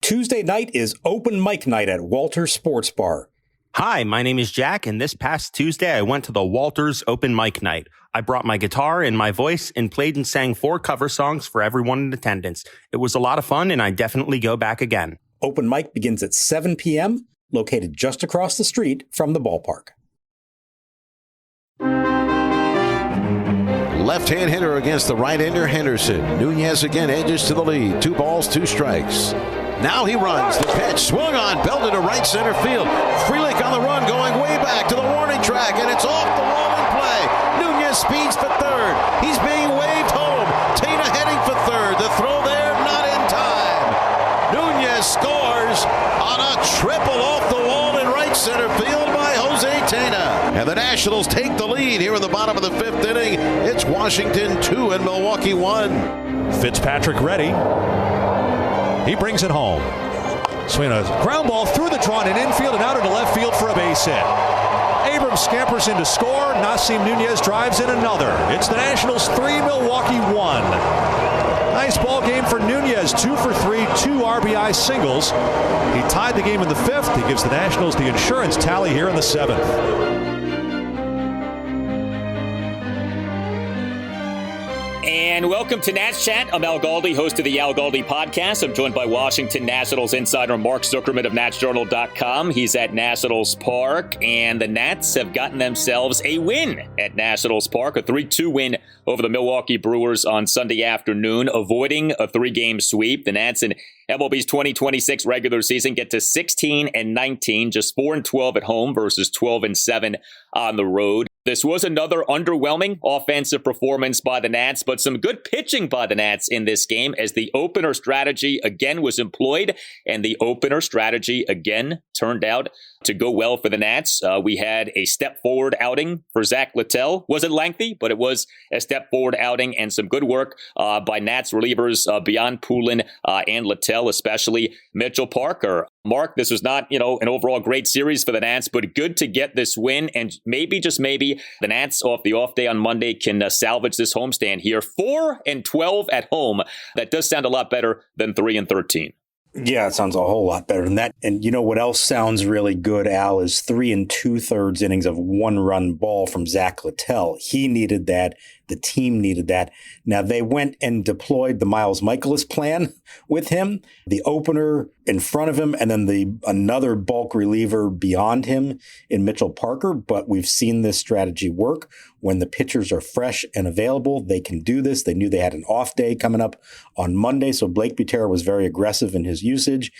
Tuesday night is open mic night at Walter's Sports Bar. Hi, my name is Jack, and this past Tuesday I went to the Walters Open Mic Night. I brought my guitar and my voice and played and sang 4 cover songs for everyone in attendance. It was a lot of fun, and I'd definitely go back again. Open mic begins at 7 p.m., located just across the street from the ballpark. Left-hand hitter against the right-hander Henderson. Nuñez again edges to the lead. 2 balls, 2 strikes. Now he runs. The pitch swung on, belted to right center field. Frelick on the run, going way back to the warning track, and it's off the wall in play. Nuñez speeds for third. He's being waved home. Tena heading for third. The throw there, not in time. Nuñez scores on a triple off the wall in right center field by Jose Tena. And the Nationals take the lead here in the bottom of the 5th inning. It's Washington 2 and Milwaukee 1. Fitzpatrick ready. He brings it home. Swing a ground ball through the drawn and infield and out into left field for a base hit. Abrams scampers in to score. Nasim Nuñez drives in another. It's the Nationals 3, Milwaukee 1. Nice ball game for Nuñez. 2 for 3, 2 RBI singles. He tied the game in the 5th. He gives the Nationals the insurance tally here in the 7th. And welcome to Nats Chat. I'm Al Galdi, host of the Al Galdi podcast. I'm joined by Washington Nationals insider Mark Zuckerman of NatsJournal.com. He's at Nationals Park, and the Nats have gotten themselves a win at Nationals Park, a 3-2 win over the Milwaukee Brewers on Sunday afternoon, avoiding a 3-game sweep. The Nats in MLB's 2026 regular season get to 16-19, just 4-12 at home versus 12-7 on the road. This was another underwhelming offensive performance by the Nats, but some good pitching by the Nats in this game as the opener strategy again was employed, and the opener strategy again turned out to go well for the Nats. We had a step forward outing for Zack Littell. Wasn't lengthy, but it was a step forward outing and some good work by Nats relievers beyond Poulin and Littell, especially Mitchell Parker. Mark, this was not, an overall great series for the Nats, but good to get this win. And maybe, just maybe, the Nats off the off day on Monday can salvage this homestand here. 4-12 at home. That does sound a lot better than 3-13. Yeah, it sounds a whole lot better than that. And you know what else sounds really good, Al, is 3 2/3 innings of 1-run ball from Zack Littell. He needed that. The team needed that. Now, they went and deployed the Miles Michaelis plan with him, the opener in front of him, and then another bulk reliever beyond him in Mitchell Parker. But we've seen this strategy work. When the pitchers are fresh and available, they can do this. They knew they had an off day coming up on Monday, so Blake Butera was very aggressive in his usage.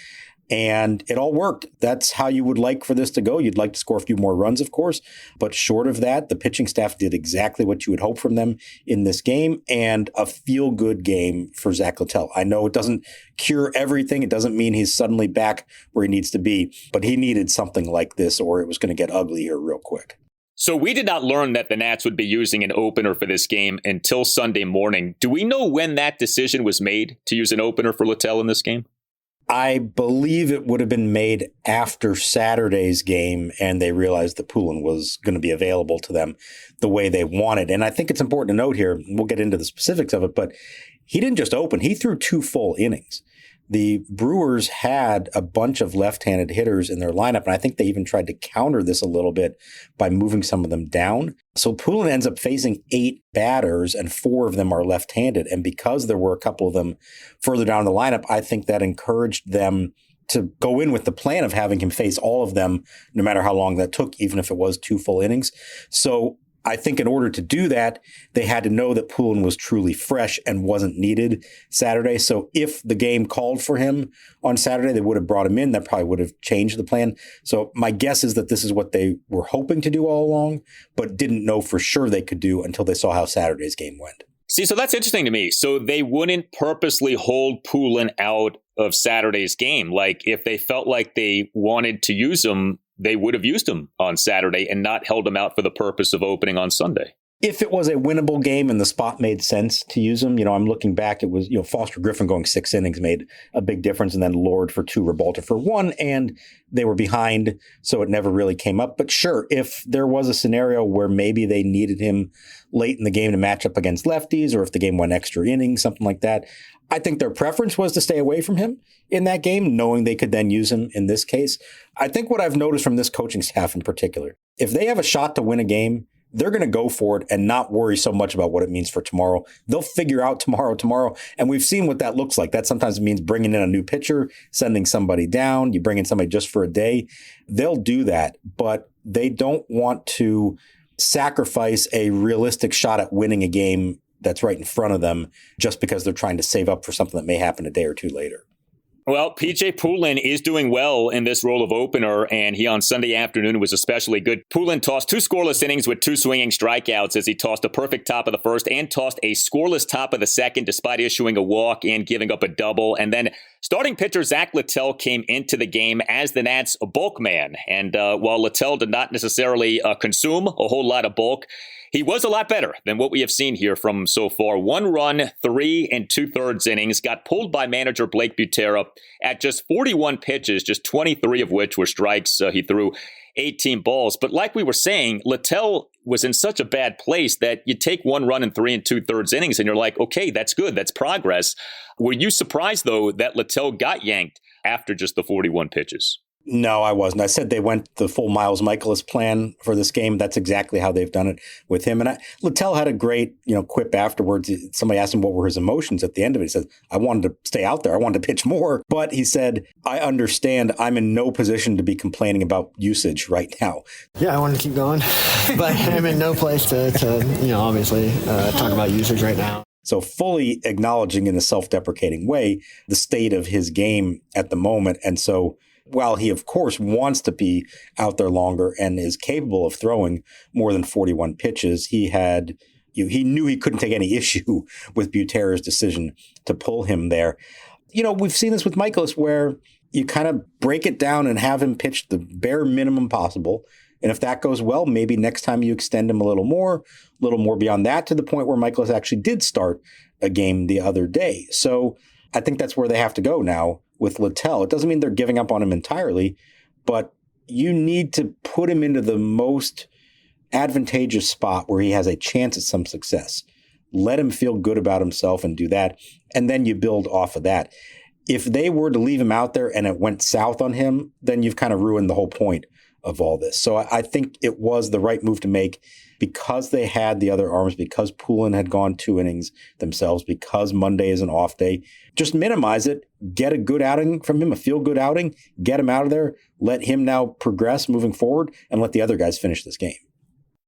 And it all worked. That's how you would like for this to go. You'd like to score a few more runs, of course. But short of that, the pitching staff did exactly what you would hope from them in this game, and a feel-good game for Zack Littell. I know it doesn't cure everything. It doesn't mean he's suddenly back where he needs to be. But he needed something like this, or it was going to get ugly here real quick. So we did not learn that the Nats would be using an opener for this game until Sunday morning. Do we know when that decision was made to use an opener for Littell in this game? I believe it would have been made after Saturday's game, and they realized that Poulin was going to be available to them the way they wanted. And I think it's important to note here, we'll get into the specifics of it, but he didn't just open. He threw 2 full innings. The Brewers had a bunch of left-handed hitters in their lineup, and I think they even tried to counter this a little bit by moving some of them down. So Poulin ends up facing 8 batters, and 4 of them are left-handed. And because there were a couple of them further down the lineup, I think that encouraged them to go in with the plan of having him face all of them, no matter how long that took, even if it was 2 full innings. So I think in order to do that, they had to know that Poulin was truly fresh and wasn't needed Saturday. So if the game called for him on Saturday, they would have brought him in. That probably would have changed the plan. So my guess is that this is what they were hoping to do all along, but didn't know for sure they could do until they saw how Saturday's game went. See, so that's interesting to me. So they wouldn't purposely hold Poulin out of Saturday's game. Like if they felt like they wanted to use him, they would have used him on Saturday and not held him out for the purpose of opening on Sunday. If it was a winnable game and the spot made sense to use him, I'm looking back, it was, Foster Griffin going 6 innings made a big difference, and then Lord for 2, Rebalta for 1, and they were behind, so it never really came up. But sure, if there was a scenario where maybe they needed him late in the game to match up against lefties, or if the game went extra innings, something like that, I think their preference was to stay away from him in that game, knowing they could then use him in this case. I think what I've noticed from this coaching staff in particular, if they have a shot to win a game, they're going to go for it and not worry so much about what it means for tomorrow. They'll figure out tomorrow. And we've seen what that looks like. That sometimes means bringing in a new pitcher, sending somebody down. You bring in somebody just for a day. They'll do that, but they don't want to sacrifice a realistic shot at winning a game that's right in front of them just because they're trying to save up for something that may happen a day or two later. Well, PJ Poulin is doing well in this role of opener, and he on Sunday afternoon was especially good. Poulin tossed 2 scoreless innings with 2 swinging strikeouts as he tossed a perfect top of the first and tossed a scoreless top of the second despite issuing a walk and giving up a double. And then starting pitcher Zack Littell came into the game as the Nats' bulk man. And while Littell did not necessarily consume a whole lot of bulk, he was a lot better than what we have seen here from him so far. 1 run, 3 2/3 innings, got pulled by manager Blake Butera at just 41 pitches, just 23 of which were strikes. He threw 18 balls. But like we were saying, Littell was in such a bad place that you take 1 run in 3 2/3 innings and you're like, okay, that's good. That's progress. Were you surprised, though, that Littell got yanked after just the 41 pitches? No, I wasn't. I said they went the full Miles Michaelis plan for this game. That's exactly how they've done it with him. And Littell had a great, quip afterwards. Somebody asked him what were his emotions at the end of it. He said, I wanted to stay out there. I wanted to pitch more. But he said, I understand I'm in no position to be complaining about usage right now. Yeah, I wanted to keep going, but I'm in no place to obviously talk about usage right now. So fully acknowledging in a self-deprecating way the state of his game at the moment. And so while he, of course, wants to be out there longer and is capable of throwing more than 41 pitches, he knew he couldn't take any issue with Butera's decision to pull him there. We've seen this with Michaelis where you kind of break it down and have him pitch the bare minimum possible. And if that goes well, maybe next time you extend him a little more beyond that, to the point where Michaelis actually did start a game the other day. So I think that's where they have to go now with Littell. It doesn't mean they're giving up on him entirely, but you need to put him into the most advantageous spot where he has a chance at some success. Let him feel good about himself and do that, and then you build off of that. If they were to leave him out there and it went south on him, then you've kind of ruined the whole point of all this. So I think it was the right move to make because they had the other arms, because Poulin had gone 2 innings themselves, because Monday is an off day. Just minimize it, get a good outing from him, a feel-good outing, get him out of there, let him now progress moving forward, and let the other guys finish this game.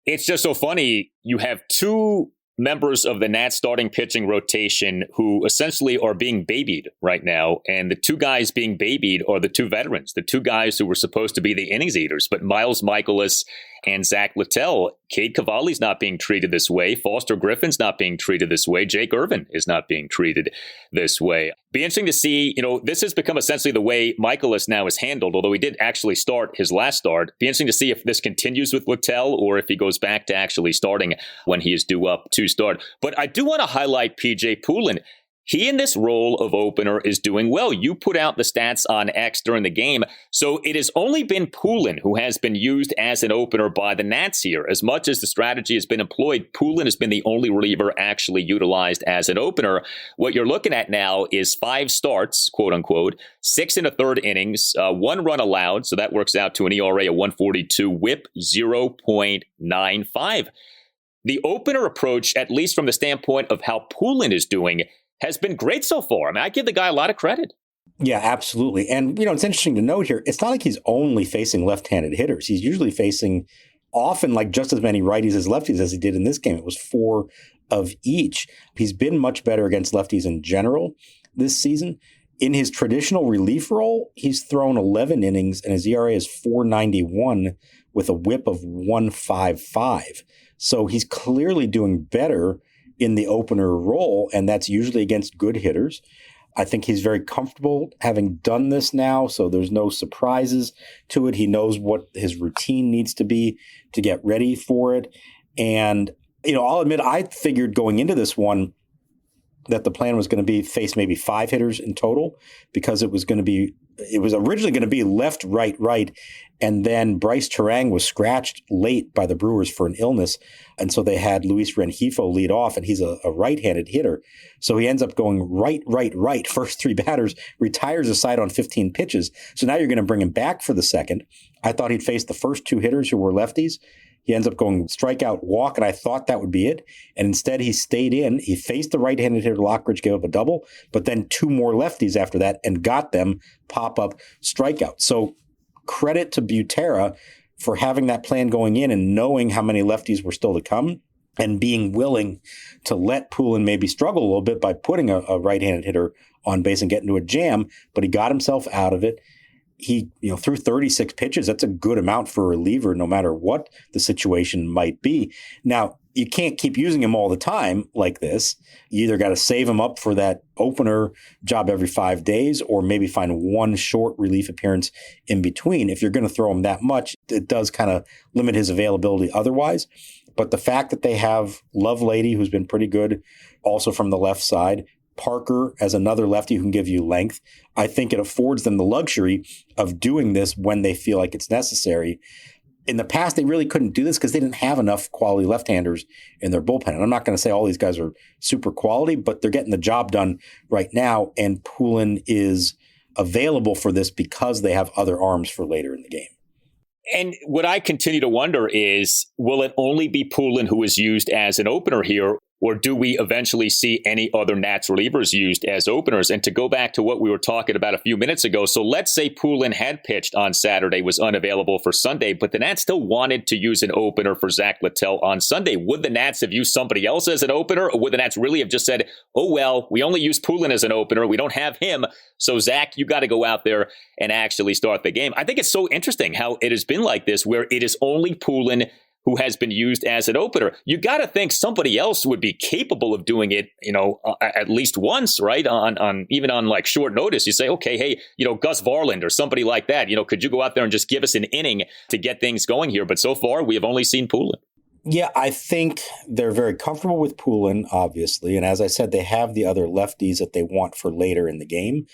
It's just so funny. You have 2 members of the Nats starting pitching rotation who essentially are being babied right now. And the 2 guys being babied are the 2 veterans, the 2 guys who were supposed to be the innings eaters. But Miles Michaelis and Zack Littell, Cade Cavalli's not being treated this way. Foster Griffin's not being treated this way. Jake Irvin is not being treated this way. Be interesting to see, this has become essentially the way Michaelis now is handled, although he did actually start his last start. Be interesting to see if this continues with Littell or if he goes back to actually starting when he is due up to start. But I do want to highlight PJ Poulin. He in this role of opener is doing well. You put out the stats on X during the game. So it has only been Poulin who has been used as an opener by the Nats here. As much as the strategy has been employed, Poulin has been the only reliever actually utilized as an opener. What you're looking at now is 5 starts, quote unquote, 6 1/3 innings, 1 run allowed. So that works out to an ERA of 1.42, whip 0.95. The opener approach, at least from the standpoint of how Poulin is doing, has been great so far. I mean, I give the guy a lot of credit. Yeah, absolutely. And, it's interesting to note here, it's not like he's only facing left-handed hitters. He's usually facing often like just as many righties as lefties as he did in this game. It was 4 of each. He's been much better against lefties in general this season. In his traditional relief role, he's thrown 11 innings and his ERA is 4.91 with a whip of 1.55. So he's clearly doing better in the opener role, and that's usually against good hitters. I think he's very comfortable having done this now, so there's no surprises to it. He knows what his routine needs to be to get ready for it. And I'll admit I figured going into this one that the plan was going to be face maybe 5 hitters in total, because it was originally going to be left, right. And then Bryce Terang was scratched late by the Brewers for an illness. And so they had Luis Rengifo lead off, and he's a right-handed hitter. So he ends up going right, first 3 batters, retires the side on 15 pitches. So now you're going to bring him back for the second. I thought he'd face the first 2 hitters who were lefties. He ends up going strikeout, walk, and I thought that would be it. And instead, he stayed in. He faced the right-handed hitter, Lockridge, gave up a double, but then 2 more lefties after that and got them pop-up strikeout. So credit to Butera for having that plan going in and knowing how many lefties were still to come and being willing to let Poulin maybe struggle a little bit by putting a right-handed hitter on base and get into a jam, but he got himself out of it. He, threw 36 pitches. That's a good amount for a reliever, no matter what the situation might be. Now, you can't keep using him all the time like this. You either got to save him up for that opener job every 5 days, or maybe find one short relief appearance in between. If you're going to throw him that much, it does kind of limit his availability otherwise. But the fact that they have Lovelady, who's been pretty good also from the left side, Parker as another lefty who can give you length, I think it affords them the luxury of doing this when they feel like it's necessary. In the past, they really couldn't do this because they didn't have enough quality left-handers in their bullpen. And I'm not going to say all these guys are super quality, but they're getting the job done right now. And Poulin is available for this because they have other arms for later in the game. And what I continue to wonder is, will it only be Poulin who is used as an opener here? Or do we eventually see any other Nats relievers used as openers? And to go back to what we were talking about a few minutes ago, so let's say Poulin had pitched on Saturday, was unavailable for Sunday, but the Nats still wanted to use an opener for Zack Littell on Sunday. Would the Nats have used somebody else as an opener? Or would the Nats really have just said, oh, well, we only use Poulin as an opener. We don't have him. So, Zach, you got to go out there and actually start the game. I think it's so interesting how it has been like this, where it is only Poulin who has been used as an opener. You got to think somebody else would be capable of doing it, at least once, right? On even on like short notice, you say, okay, hey, Gus Varland or somebody like that, could you go out there and just give us an inning to get things going here? But so far, we have only seen Poulin. Yeah, I think they're very comfortable with Poulin, obviously. And as I said, they have the other lefties that they want for later in the game.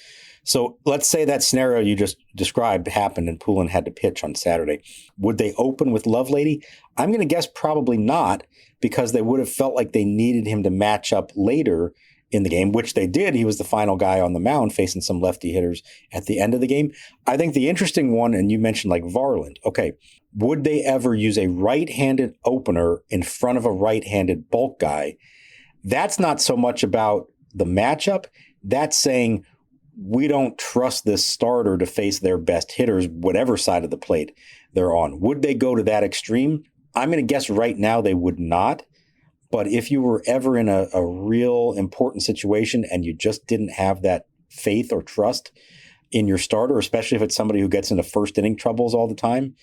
So let's say that scenario you just described happened and Poulin had to pitch on Saturday. Would they open with Lovelady? I'm going to guess probably not, because they would have felt like they needed him to match up later in the game, which they did. He was the final guy on the mound facing some lefty hitters at the end of the game. I think the interesting one, and you mentioned like Varland. Okay, would they ever use a right-handed opener in front of a right-handed bulk guy? That's not so much about the matchup. That's saying, we don't trust this starter to face their best hitters, whatever side of the plate they're on. Would they go to that extreme? I'm going to guess right now they would not. But if you were ever in a real important situation and you just didn't have that faith or trust in your starter, especially if it's somebody who gets into first inning troubles all the time,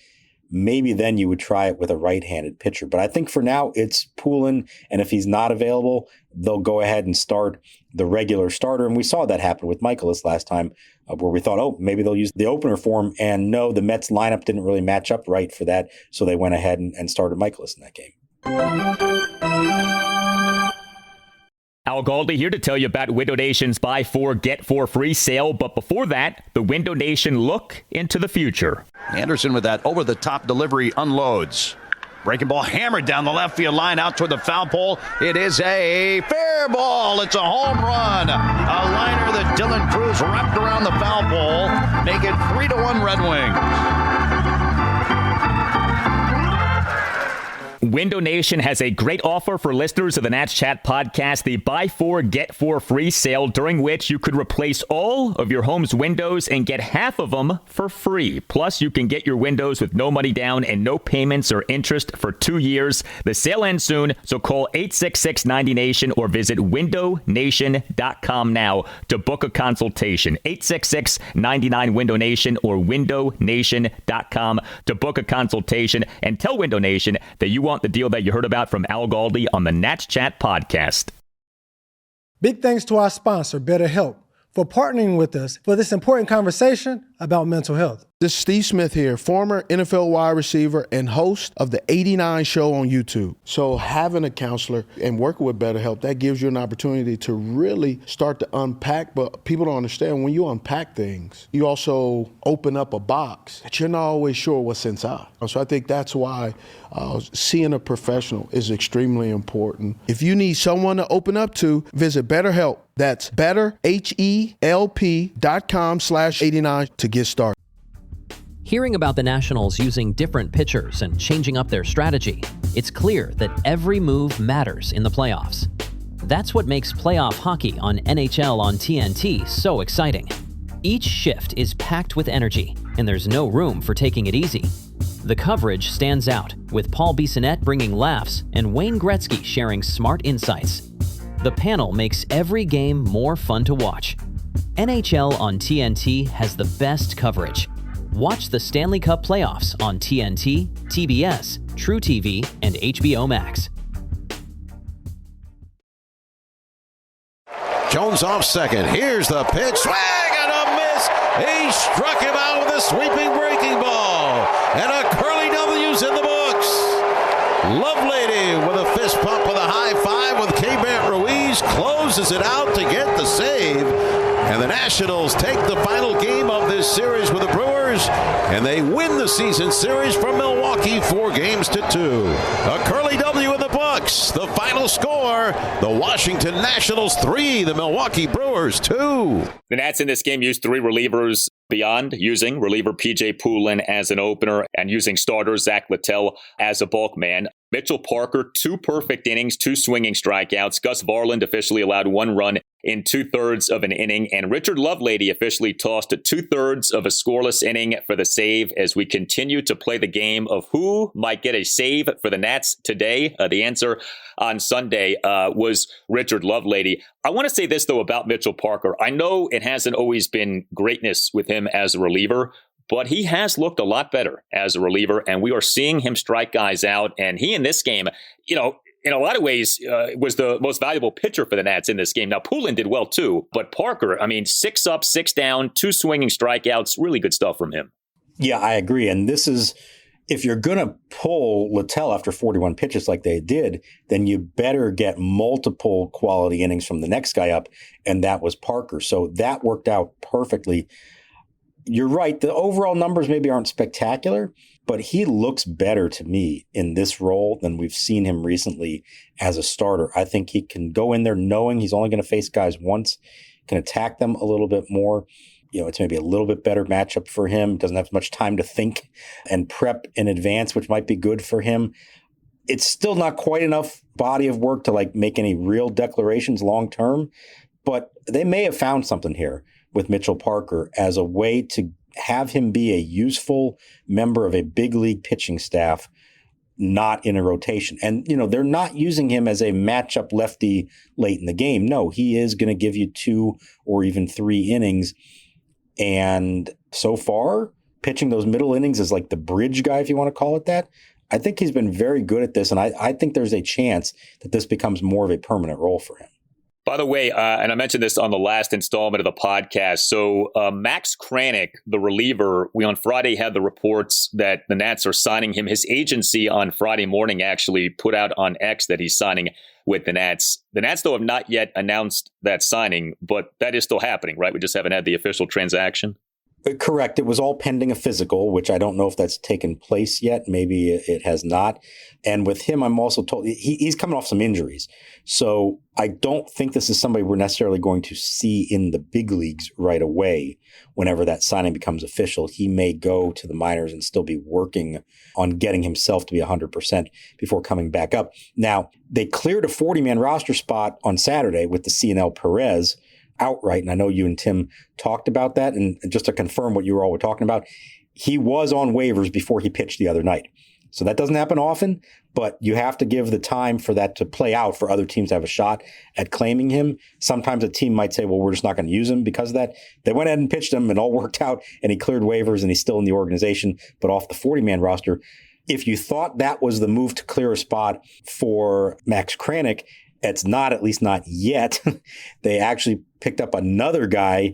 maybe then you would try it with a right-handed pitcher. But I think for now it's Poulin, and if he's not available, they'll go ahead and start the regular starter. And we saw that happen with Michaelis last time, where we thought, oh, maybe they'll use the opener for him. And no, the Mets lineup didn't really match up right for that, so they went ahead and started Michaelis in that game. Al Galdi here to tell you about Window Nation's Buy 4, Get 4 free sale. But before that, the Window Nation look into the future. Anderson with that over-the-top delivery unloads. Breaking ball hammered down the left field line out toward the foul pole. It is a fair ball. It's a home run. A liner that Dylan Cruz wrapped around the foul pole. Make it 3-1 Red Wings. Window Nation has a great offer for listeners of the Nats Chat podcast, the Buy 4, Get 4 free sale, during which you could replace all of your home's windows and get half of them for free. Plus, you can get your windows with no money down and no payments or interest for 2 years. The sale ends soon, so call 866-90-NATION or visit windownation.com now to book a consultation. 866-99-WINDOW NATION or windownation.com to book a consultation, and tell Window Nation that you want the deal that you heard about from Al Galdi on the Nats Chat podcast. Big thanks to our sponsor, BetterHelp, for partnering with us for this important conversation about mental health. This is Steve Smith here, former NFL wide receiver and host of the 89 show on YouTube. So having a counselor and working with BetterHelp, that gives you an opportunity to really start to unpack. But people don't understand, when you unpack things, you also open up a box that you're not always sure what's inside. So I think that's why seeing a professional is extremely important. If you need someone to open up to, visit BetterHelp. That's betterhelp.com/89 to get started. Hearing about the Nationals using different pitchers and changing up their strategy, it's clear that every move matters in the playoffs. That's what makes playoff hockey on NHL on TNT so exciting. Each shift is packed with energy, and there's no room for taking it easy. The coverage stands out, with Paul Bissonnette bringing laughs and Wayne Gretzky sharing smart insights. The panel makes every game more fun to watch. NHL on TNT has the best coverage. Watch the Stanley Cup playoffs on TNT, TBS, True TV, and HBO Max. Jones off second. Here's the pitch. Swing and a miss. He struck him out with a sweeping breaking ball. And a curly W's in the books. Lovelady with a fist pump with a high five with K-Bant Ruiz. Closes it out to get the save. And the Nationals take the final game of this series with the Brewers, and they win the season series from Milwaukee 4-2. A curly W in the books. The final score, the Washington Nationals 3, the Milwaukee Brewers 2. The Nats in this game used 3 relievers beyond using reliever P.J. Poulin as an opener and using starter Zack Littell as a bulk man. Mitchell Parker, 2 perfect innings, 2 swinging strikeouts. Gus Varland officially allowed 1 run in 2/3 of an inning. And Richard Lovelady officially tossed a 2/3 of a scoreless inning for the save as we continue to play the game of who might get a save for the Nats today. The answer on Sunday was Richard Lovelady. I want to say this, though, about Mitchell Parker. I know it hasn't always been greatness with him as a reliever, but he has looked a lot better as a reliever, and we are seeing him strike guys out. And he, in this game, in a lot of ways, was the most valuable pitcher for the Nats in this game. Now, Poulin did well, too, but Parker, 6 up, 6 down, 2 swinging strikeouts, really good stuff from him. Yeah, I agree. And this is, if you're going to pull Littell after 41 pitches like they did, then you better get multiple quality innings from the next guy up, and that was Parker. So that worked out perfectly. You're right. The overall numbers maybe aren't spectacular, but he looks better to me in this role than we've seen him recently as a starter. I think he can go in there knowing he's only going to face guys once, can attack them a little bit more. It's maybe a little bit better matchup for him. Doesn't have as much time to think and prep in advance, which might be good for him. It's still not quite enough body of work to make any real declarations long term, but they may have found something here with Mitchell Parker as a way to have him be a useful member of a big league pitching staff, not in a rotation. And, they're not using him as a matchup lefty late in the game. No, he is going to give you 2 or even 3 innings. And so far, pitching those middle innings is like the bridge guy, if you want to call it that. I think he's been very good at this. And I think there's a chance that this becomes more of a permanent role for him. By the way, and I mentioned this on the last installment of the podcast, so Max Kranick, the reliever, we on Friday had the reports that the Nats are signing him. His agency on Friday morning actually put out on X that he's signing with the Nats. The Nats, though, have not yet announced that signing, but that is still happening, right? We just haven't had the official transaction. Correct. It was all pending a physical, which I don't know if that's taken place yet. Maybe it has not. And with him, I'm also told he's coming off some injuries. So I don't think this is somebody we're necessarily going to see in the big leagues right away. Whenever that signing becomes official, he may go to the minors and still be working on getting himself to be 100% before coming back up. Now, they cleared a 40-man roster spot on Saturday with the CNL Perez outright. And I know you and Tim talked about that. And just to confirm what you were all talking about, he was on waivers before he pitched the other night. So that doesn't happen often, but you have to give the time for that to play out for other teams to have a shot at claiming him. Sometimes a team might say, well, we're just not going to use him because of that. They went ahead and pitched him and all worked out and he cleared waivers and he's still in the organization, but off the 40-man roster. If you thought that was the move to clear a spot for Max Kranick, it's not, at least not yet. They actually picked up another guy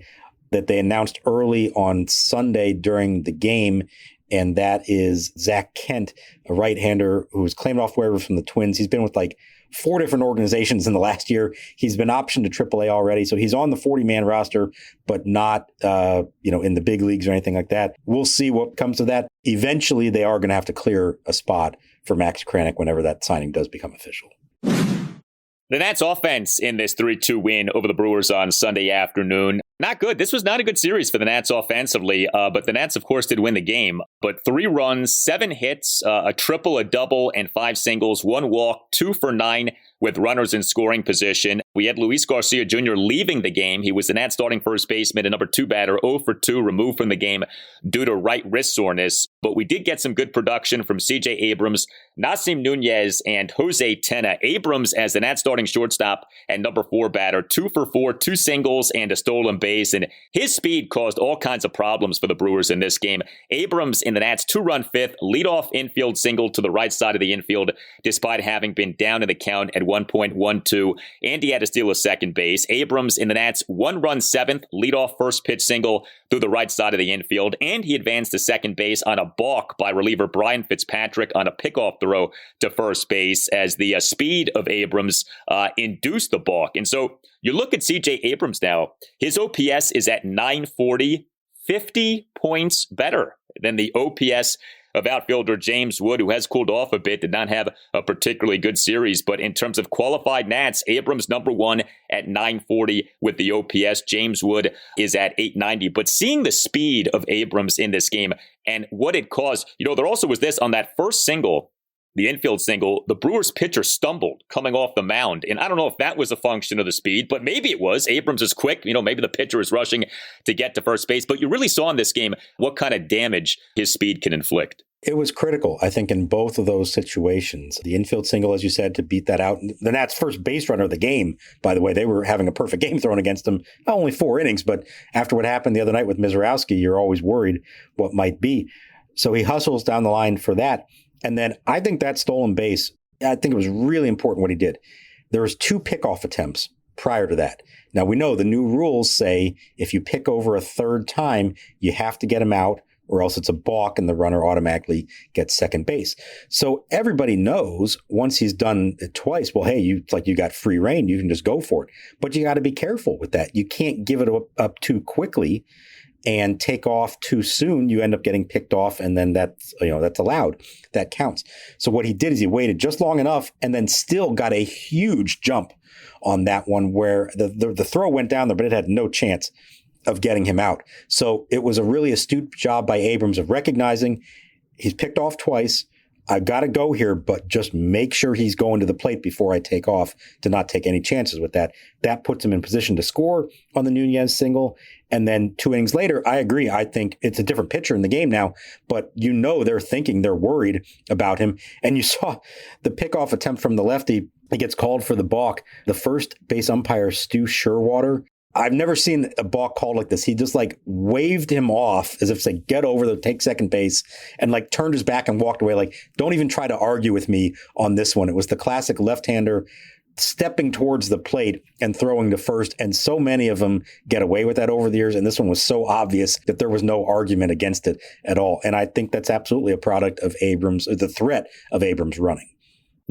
that they announced early on Sunday during the game, and that is Zach Kent, a right-hander who was claimed off waivers from the Twins. He's been with like 4 different organizations in the last year. He's been optioned to AAA already, so he's on the 40-man roster, but not in the big leagues or anything like that. We'll see what comes of that. Eventually, they are going to have to clear a spot for Max Kranick whenever that signing does become official. The Nats offense in this 3-2 win over the Brewers on Sunday afternoon. Not good. This was not a good series for the Nats offensively, but the Nats, of course, did win the game. But 3 runs, 7 hits, a triple, a double, and 5 singles, 1 walk, 2 for 9 with runners in scoring position. We had Luis Garcia Jr. leaving the game. He was the Nats starting first baseman and number 2 batter, 0 for 2, removed from the game due to right wrist soreness. But we did get some good production from C.J. Abrams, Nasim Nuñez, and Jose Tena. Abrams as the Nats starting shortstop and number 4 batter, 2 for 4, 2 singles, and a stolen base. And his speed caused all kinds of problems for the Brewers in this game. Abrams in the Nats' 2-run fifth, leadoff infield single to the right side of the infield, despite having been down in the count at 1.12, and he had to steal a second base. Abrams in the Nats' 1-run seventh, leadoff first pitch single through the right side of the infield, and he advanced to second base on a balk by reliever Brian Fitzpatrick on a pickoff throw to first base as the speed of Abrams induced the balk. And so you look at C.J. Abrams now, his OPS is at 940, 50 points better than the OPS of outfielder James Wood, who has cooled off a bit, did not have a particularly good series. But in terms of qualified Nats, Abrams number 1 at 940 with the OPS. James Wood is at 890. But seeing the speed of Abrams in this game and what it caused, there also was this on that first single, the infield single, the Brewers pitcher stumbled coming off the mound. And I don't know if that was a function of the speed, but maybe it was. Abrams is quick. Maybe the pitcher is rushing to get to first base. But you really saw in this game what kind of damage his speed can inflict. It was critical, I think, in both of those situations. The infield single, as you said, to beat that out. The Nats' first base runner of the game, by the way, they were having a perfect game thrown against them. Not only 4 innings, but after what happened the other night with Mizorowski, you're always worried what might be. So he hustles down the line for that. And then I think that stolen base, I think it was really important what he did. There was 2 pickoff attempts prior to that. Now, we know the new rules say if you pick over a third time, you have to get him out, or else it's a balk and the runner automatically gets second base. So everybody knows once he's done it twice, well, hey, it's like you got free reign. You can just go for it. But you got to be careful with that. You can't give it up too quickly and take off too soon. You end up getting picked off, and then that's allowed. That counts. So what he did is he waited just long enough and then still got a huge jump on that one where the throw went down there, but it had no chance of getting him out. So it was a really astute job by Abrams of recognizing he's picked off twice. I've got to go here, but just make sure he's going to the plate before I take off to not take any chances with that. That puts him in position to score on the Nuñez single. And then 2 innings later, I agree. I think it's a different pitcher in the game now, but they're thinking, they're worried about him. And you saw the pickoff attempt from the lefty. He gets called for the balk. The first base umpire, Stu Sherwater, I've never seen a balk called like this. He just waved him off as if to say, get over there, take second base, and turned his back and walked away. Don't even try to argue with me on this one. It was the classic left-hander stepping towards the plate and throwing to first. And so many of them get away with that over the years. And this one was so obvious that there was no argument against it at all. And I think that's absolutely a product of Abrams, the threat of Abrams running.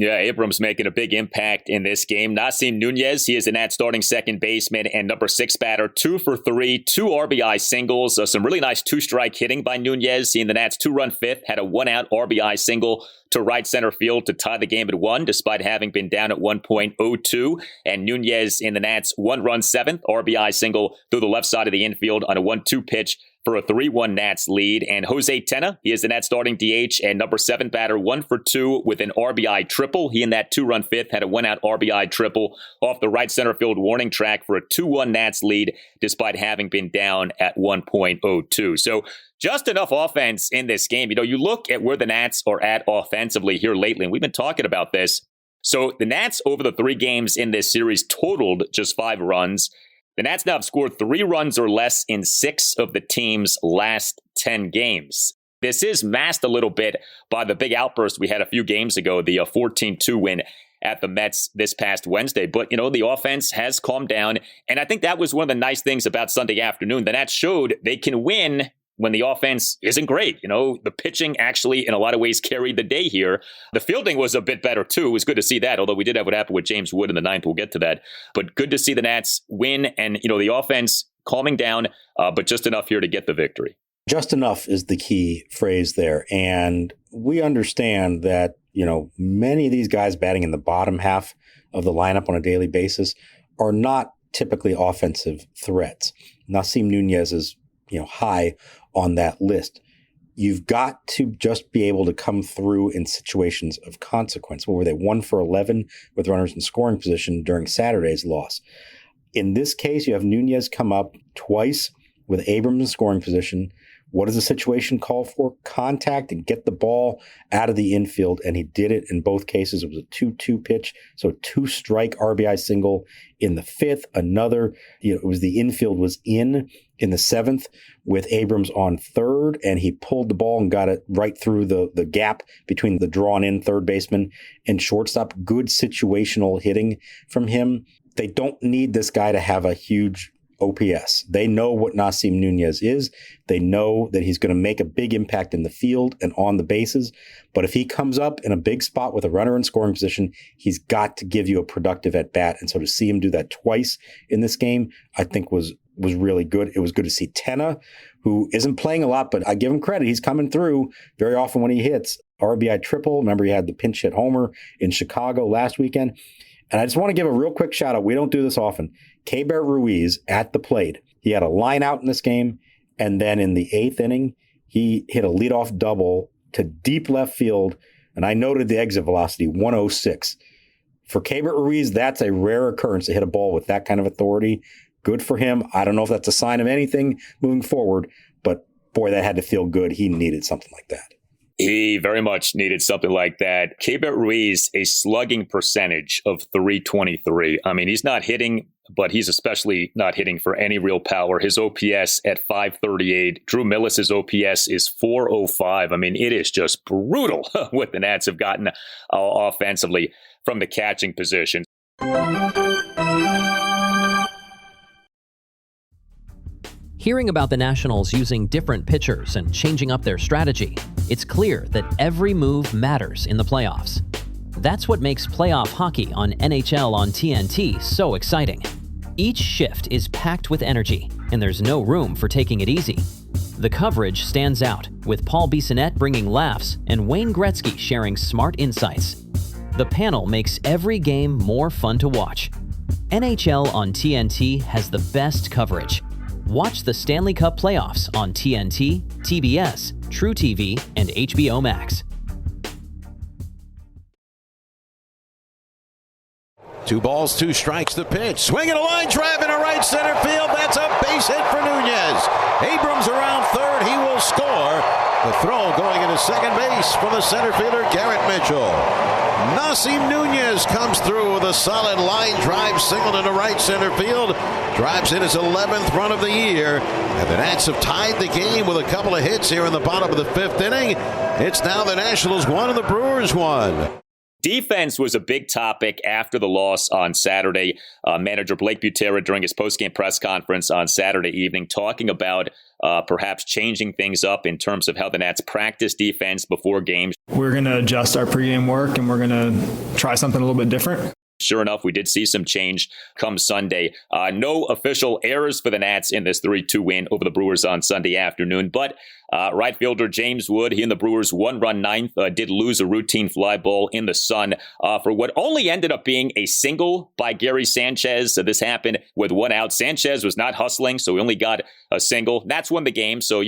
Yeah, Abrams making a big impact in this game. Nasim Nuñez, he is the Nats starting second baseman and number 6 batter, 2 for 3, 2 RBI singles, some really nice 2-strike hitting by Nuñez. He in the Nats' 2-run fifth had a 1-out RBI single to right center field to tie the game at 1, despite having been down at 1.02. And Nuñez in the Nats' 1-run seventh RBI single through the left side of the infield on a 1-2 pitch for a 3-1 Nats lead. And Jose Tena, he is the Nats starting DH and number 7 batter, 1 for 2 with an RBI triple. He in that 2-run fifth had a 1-out RBI triple off the right center field warning track for a 2-1 Nats lead, despite having been down at 1.02. So just enough offense in this game. You look at where the Nats are at offensively here lately, and we've been talking about this. So the Nats over the 3 games in this series totaled just 5 runs. The Nats now have scored 3 runs or less in 6 of the team's last 10 games. This is masked a little bit by the big outburst we had a few games ago, the 14-2 win at the Mets this past Wednesday. But, the offense has calmed down. And I think that was one of the nice things about Sunday afternoon. The Nats showed they can win when the offense isn't great. The pitching actually, in a lot of ways, carried the day here. The fielding was a bit better, too. It was good to see that, although we did have what happened with James Wood in the ninth. We'll get to that. But good to see the Nats win and, the offense calming down, but just enough here to get the victory. Just enough is the key phrase there. And we understand that, many of these guys batting in the bottom half of the lineup on a daily basis are not typically offensive threats. Nasim Nuñez is, high on that list. You've got to just be able to come through in situations of consequence. What were they? 1 for 11 with runners in scoring position during Saturday's loss. In this case, you have Nuñez come up twice with Abrams in scoring position. What does the situation call for? Contact and get the ball out of the infield. And he did it in both cases. It was a 2-2 pitch. So 2-strike RBI single in the fifth. Another, it was the infield was in the seventh with Abrams on third. And he pulled the ball and got it right through the gap between the drawn in third baseman and shortstop. Good situational hitting from him. They don't need this guy to have a huge OPS. They know what Nasim Nuñez is. They know that he's going to make a big impact in the field and on the bases. But if he comes up in a big spot with a runner in scoring position, he's got to give you a productive at bat. And so to see him do that twice in this game, I think was really good. It was good to see Tenna, who isn't playing a lot, but I give him credit. He's coming through very often when he hits. RBI triple. Remember, he had the pinch hit homer in Chicago last weekend. And I just want to give a real quick shout out. We don't do this often. Keibert Ruiz at the plate. He had a line out in this game. And then in the eighth inning, he hit a leadoff double to deep left field. And I noted the exit velocity, 106. For Keibert Ruiz, that's a rare occurrence to hit a ball with that kind of authority. Good for him. I don't know if that's a sign of anything moving forward, but boy, that had to feel good. He needed something like that. He very much needed something like that. Keibert Ruiz, a slugging percentage of .323. I mean, he's not hitting, but he's especially not hitting for any real power. His OPS at .538. Drew Millis's OPS is .405. I mean, it is just brutal what the Nats have gotten offensively from the catching position. Hearing about the Nationals using different pitchers and changing up their strategy, it's clear that every move matters in the playoffs. That's what makes playoff hockey on NHL on TNT so exciting. Each shift is packed with energy, and there's no room for taking it easy. The coverage stands out, with Paul Bissonnette bringing laughs and Wayne Gretzky sharing smart insights. The panel makes every game more fun to watch. NHL on TNT has the best coverage. Watch the Stanley Cup playoffs on TNT, TBS, True TV, and HBO Max. 2 balls, 2 strikes, the pitch. Swinging a line drive into right center field. That's a base hit for Nuñez. Abrams around third. He will score. The throw going into second base for the center fielder, Garrett Mitchell. Nasim Nuñez comes through with a solid line drive single into right center field. Drives in his 11th run of the year. And the Nats have tied the game with a couple of hits here in the bottom of the 5th inning. It's now the Nationals 1 and the Brewers 1. Defense was a big topic after the loss on Saturday. Manager Blake Butera during his postgame press conference on Saturday evening talking about perhaps changing things up in terms of how the Nats practice defense before games. We're going to adjust our pregame work and we're going to try something a little bit different. Sure enough, we did see some change come Sunday. No official errors for the Nats in this 3-2 win over the Brewers on Sunday afternoon. But right fielder James Wood, he and the Brewers' one-run ninth did lose a routine fly ball in the sun for what only ended up being a single by Gary Sanchez. So this happened with 1 out. Sanchez was not hustling, so he only got a single. That's won the game, so,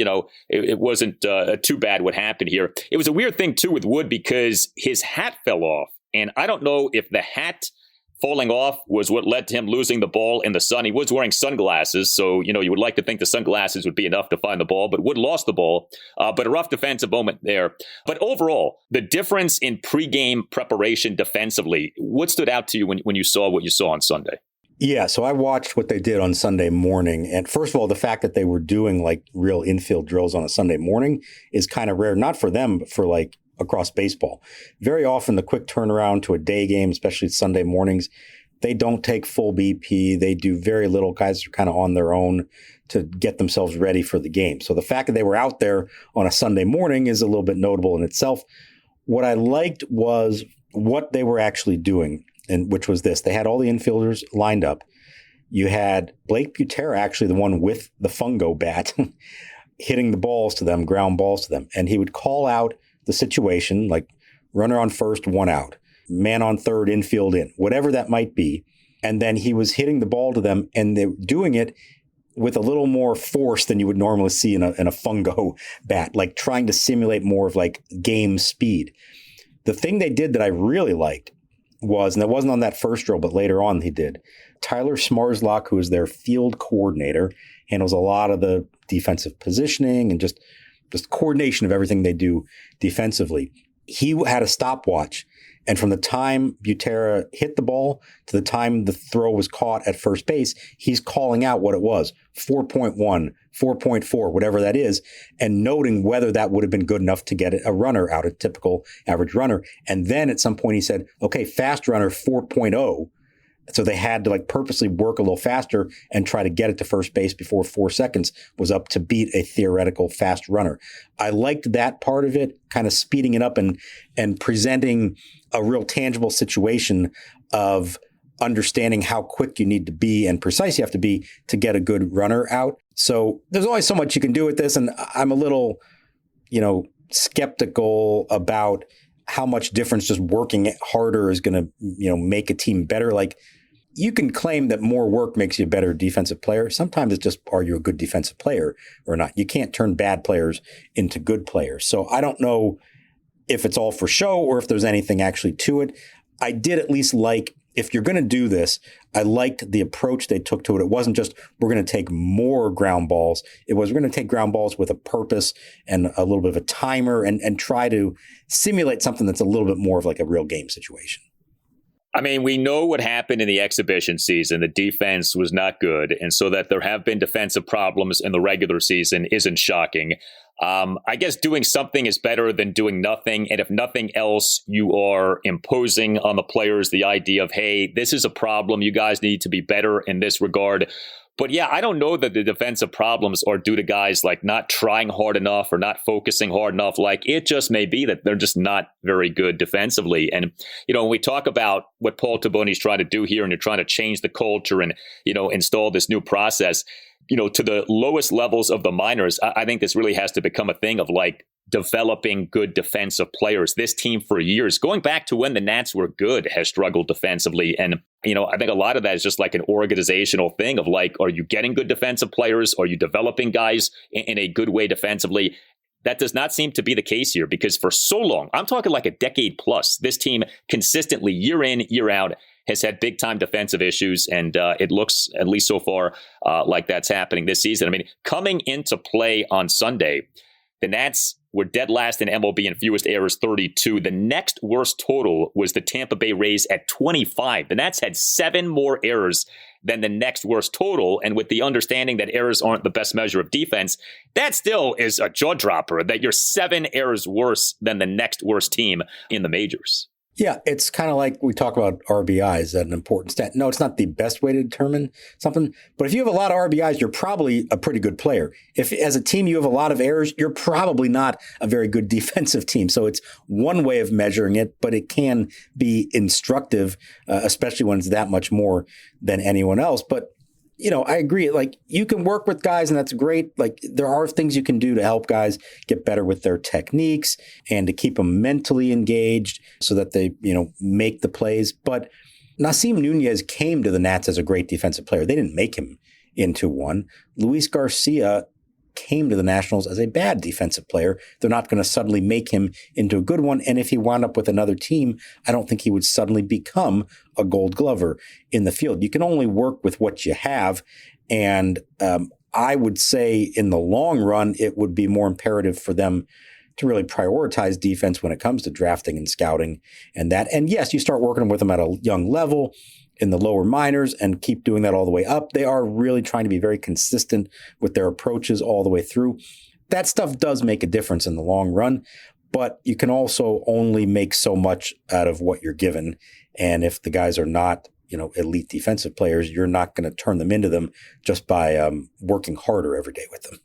it wasn't too bad what happened here. It was a weird thing, too, with Wood because his hat fell off. And I don't know if the hat falling off was what led to him losing the ball in the sun. He was wearing sunglasses, so, you would like to think the sunglasses would be enough to find the ball, but Wood lost the ball. But a rough defensive moment there. But overall, the difference in pregame preparation defensively, what stood out to you when you saw what you saw on Sunday? Yeah, so I watched what they did on Sunday morning. And first of all, the fact that they were doing like real infield drills on a Sunday morning is kind of rare, not for them, but for like across baseball. Very often the quick turnaround to a day game, especially Sunday mornings, they don't take full BP. They do very little. Guys are kind of on their own to get themselves ready for the game. So the fact that they were out there on a Sunday morning is a little bit notable in itself. What I liked was what they were actually doing, and which was this. They had all the infielders lined up. You had Blake Butera, actually the one with the fungo bat, hitting the balls to them, ground balls to them. And he would call out the situation, like runner on first, 1 out, man on third, infield in, whatever that might be. And then he was hitting the ball to them, and they were doing it with a little more force than you would normally see in a fungo bat, like trying to simulate more of like game speed. The thing they did that I really liked was, and it wasn't on that first drill, but later on he did, Tyler Smarslock, who is their field coordinator, handles a lot of the defensive positioning and just coordination of everything they do defensively. He had a stopwatch. And from the time Butera hit the ball to the time the throw was caught at first base, he's calling out what it was, 4.1, 4.4, whatever that is, and noting whether that would have been good enough to get a runner out, a typical average runner. And then at some point he said, okay, fast runner 4.0. So they had to like purposely work a little faster and try to get it to first base before 4 seconds was up to beat a theoretical fast runner. I liked that part of it, kind of speeding it up and presenting a real tangible situation of understanding how quick you need to be and precise you have to be to get a good runner out. So there's always so much you can do with this. And I'm a little, skeptical about how much difference just working harder is going to, make a team better. Like, you can claim that more work makes you a better defensive player. Sometimes it's just, are you a good defensive player or not? You can't turn bad players into good players. So I don't know if it's all for show or if there's anything actually to it. I did at least like, if you're going to do this, I liked the approach they took to it. It wasn't just, we're going to take more ground balls. It was, we're going to take ground balls with a purpose and a little bit of a timer and try to simulate something that's a little bit more of like a real game situation. I mean, we know what happened in the exhibition season. The defense was not good. And so that there have been defensive problems in the regular season isn't shocking. I guess doing something is better than doing nothing. And if nothing else, you are imposing on the players the idea of, hey, this is a problem. You guys need to be better in this regard. But yeah, I don't know that the defensive problems are due to guys like not trying hard enough or not focusing hard enough. Like, it just may be that they're just not very good defensively. And, when we talk about what Paul Taboni's trying to do here, and you're trying to change the culture and, install this new process, to the lowest levels of the minors, I think this really has to become a thing of like developing good defensive players. This team for years, going back to when the Nats were good, has struggled defensively. And, I think a lot of that is just like an organizational thing of like, are you getting good defensive players? Are you developing guys in a good way defensively? That does not seem to be the case here, because for so long, I'm talking like a decade plus, this team consistently year in, year out has had big time defensive issues. And it looks, at least so far, like that's happening this season. I mean, coming into play on Sunday, the Nats were dead last in MLB in fewest errors, 32. The next worst total was the Tampa Bay Rays at 25. The Nats had 7 more errors than the next worst total. And with the understanding that errors aren't the best measure of defense, that still is a jaw dropper, that you're 7 errors worse than the next worst team in the majors. Yeah, it's kind of like we talk about RBIs, that an important stat. No, it's not the best way to determine something. But if you have a lot of RBIs, you're probably a pretty good player. If as a team you have a lot of errors, you're probably not a very good defensive team. So it's one way of measuring it, but it can be instructive, especially when it's that much more than anyone else. But I agree. Like, you can work with guys, and that's great. Like, there are things you can do to help guys get better with their techniques and to keep them mentally engaged so that they, make the plays. But Nasim Nuñez came to the Nats as a great defensive player. They didn't make him into one. Luis Garcia came to the Nationals as a bad defensive player. They're not going to suddenly make him into a good one. And if he wound up with another team, I don't think he would suddenly become a Gold Glover in the field. You can only work with what you have. And I would say in the long run, it would be more imperative for them to really prioritize defense when it comes to drafting and scouting and that. And yes, you start working with them at a young level in the lower minors and keep doing that all the way up. They are really trying to be very consistent with their approaches all the way through. That stuff does make a difference in the long run. but you can also only make so much out of what you're given. And if the guys are not, elite defensive players, you're not going to turn them into them just by working harder every day with them.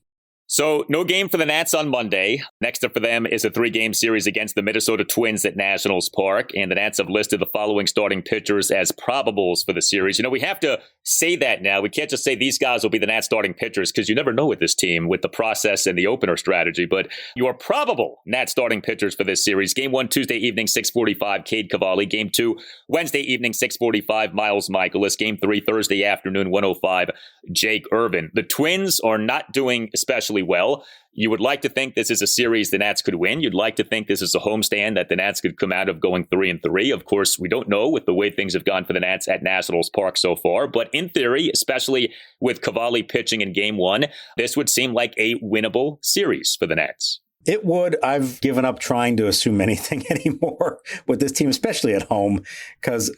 So no game for the Nats on Monday. Next up for them is a 3-game series against the Minnesota Twins at Nationals Park. And the Nats have listed the following starting pitchers as probables for the series. We have to say that now. We can't just say these guys will be the Nats starting pitchers because you never know with this team with the process and the opener strategy. But your probable Nats starting pitchers for this series. Game 1, Tuesday evening, 6:45, Cade Cavalli. Game 2, Wednesday evening, 6:45, Miles Michaelis. Game 3, Thursday afternoon, 1:05, Jake Irvin. The Twins are not doing especially well. You would like to think this is a series the Nats could win. You'd like to think this is a homestand that the Nats could come out of going 3-3. Of course, we don't know with the way things have gone for the Nats at Nationals Park so far. But in theory, especially with Cavalli pitching in Game 1, this would seem like a winnable series for the Nats. It would. I've given up trying to assume anything anymore with this team, especially at home, because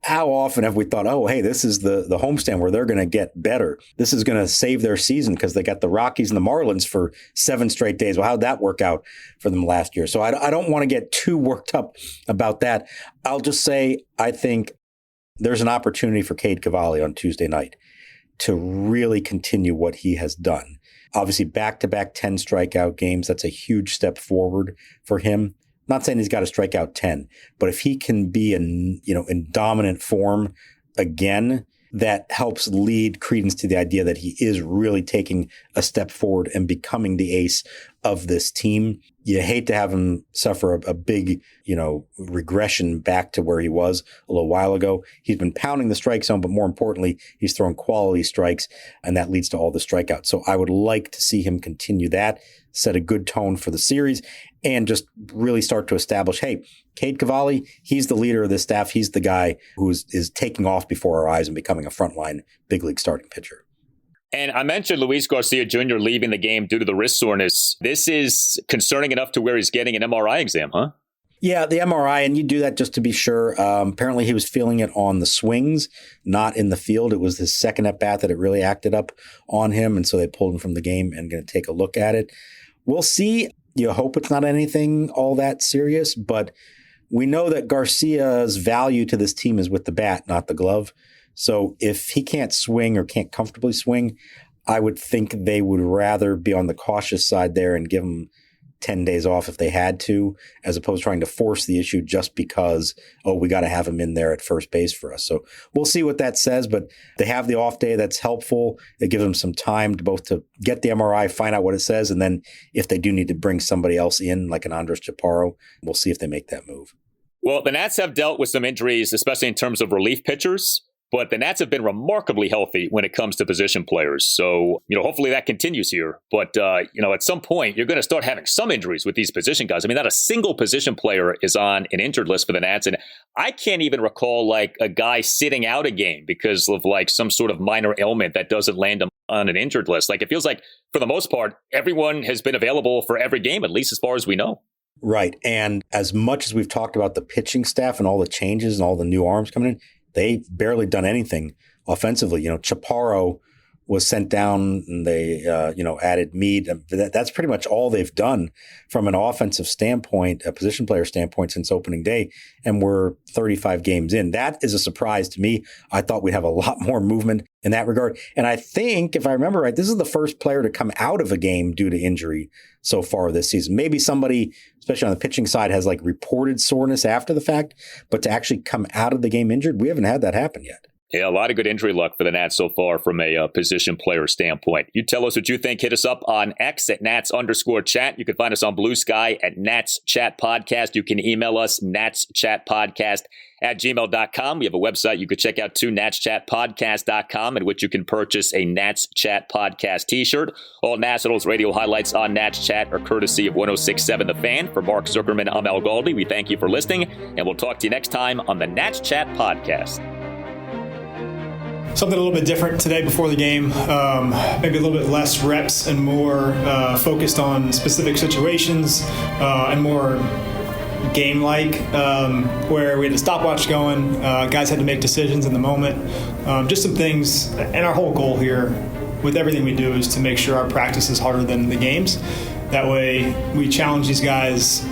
how often have we thought, oh, hey, this is the homestand where they're going to get better. This is going to save their season because they got the Rockies and the Marlins for 7 straight days. Well, how'd that work out for them last year? So I don't want to get too worked up about that. I'll just say I think there's an opportunity for Cade Cavalli on Tuesday night to really continue what he has done. Obviously, back-to-back 10 strikeout games, that's a huge step forward for him. Not saying he's got to strike out 10, but if he can be in dominant form again, that helps lead credence to the idea that he is really taking a step forward and becoming the ace of this team. You hate to have him suffer a big, regression back to where he was a little while ago. He's been pounding the strike zone, but more importantly, he's throwing quality strikes, and that leads to all the strikeouts. So I would like to see him continue that, set a good tone for the series, and just really start to establish, hey, Cade Cavalli, he's the leader of this staff. He's the guy who is taking off before our eyes and becoming a frontline big league starting pitcher. And I mentioned Luis Garcia Jr. leaving the game due to the wrist soreness. This is concerning enough to where he's getting an MRI exam, huh? Yeah, the MRI, and you do that just to be sure. Apparently he was feeling it on the swings, not in the field. It was his second at-bat that it really acted up on him, and so they pulled him from the game and going to take a look at it. We'll see. You hope it's not anything all that serious, but we know that Garcia's value to this team is with the bat, not the glove. So if he can't swing or can't comfortably swing, I would think they would rather be on the cautious side there and give him 10 days off if they had to, as opposed to trying to force the issue just because, we got to have him in there at first base for us. So we'll see what that says, but they have the off day. That's helpful. It gives them some time to both to get the MRI, find out what it says, and then if they do need to bring somebody else in, like an Andres Chaparro, we'll see if they make that move. Well, the Nats have dealt with some injuries, especially in terms of relief pitchers. But the Nats have been remarkably healthy when it comes to position players. So, hopefully that continues here. But, at some point, you're going to start having some injuries with these position guys. I mean, not a single position player is on an injured list for the Nats. And I can't even recall like a guy sitting out a game because of like some sort of minor ailment that doesn't land him on an injured list. Like it feels like for the most part, everyone has been available for every game, at least as far as we know. Right. And as much as we've talked about the pitching staff and all the changes and all the new arms coming in, they've barely done anything offensively. Chaparro was sent down and they, added Meade. That's pretty much all they've done from an offensive standpoint, a position player standpoint since opening day. And we're 35 games in. That is a surprise to me. I thought we'd have a lot more movement in that regard. And I think, if I remember right, this is the first player to come out of a game due to injury so far this season. Maybe somebody, especially on the pitching side, has like reported soreness after the fact, but to actually come out of the game injured, we haven't had that happen yet. Yeah, a lot of good injury luck for the Nats so far from a position player standpoint. You tell us what you think. Hit us up on X at Nats_chat. You can find us on Blue Sky at Nats Chat Podcast. You can email us natschatpodcast@gmail.com. We have a website you could check out too, natschatpodcast.com, at which you can purchase a Nats Chat Podcast t-shirt. All Nationals radio highlights on Nats Chat are courtesy of 106.7 The Fan. For Mark Zuckerman, I'm Al Galdi. We thank you for listening, and we'll talk to you next time on the Nats Chat Podcast. Something a little bit different today before the game, maybe a little bit less reps and more focused on specific situations and more game-like, where we had a stopwatch going, guys had to make decisions in the moment, just some things. And our whole goal here with everything we do is to make sure our practice is harder than the games. That way we challenge these guys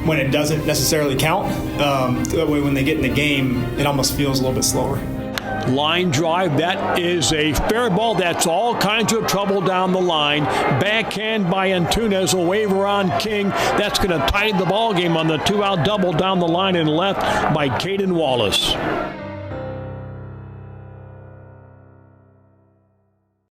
when it doesn't necessarily count. That way, when they get in the game, it almost feels a little bit slower. Line drive, that is a fair ball. That's all kinds of trouble down the line. Backhand by Nuñez, a waiver on King. That's going to tie the ball game on the 2-out double down the line and left by Caden Wallace.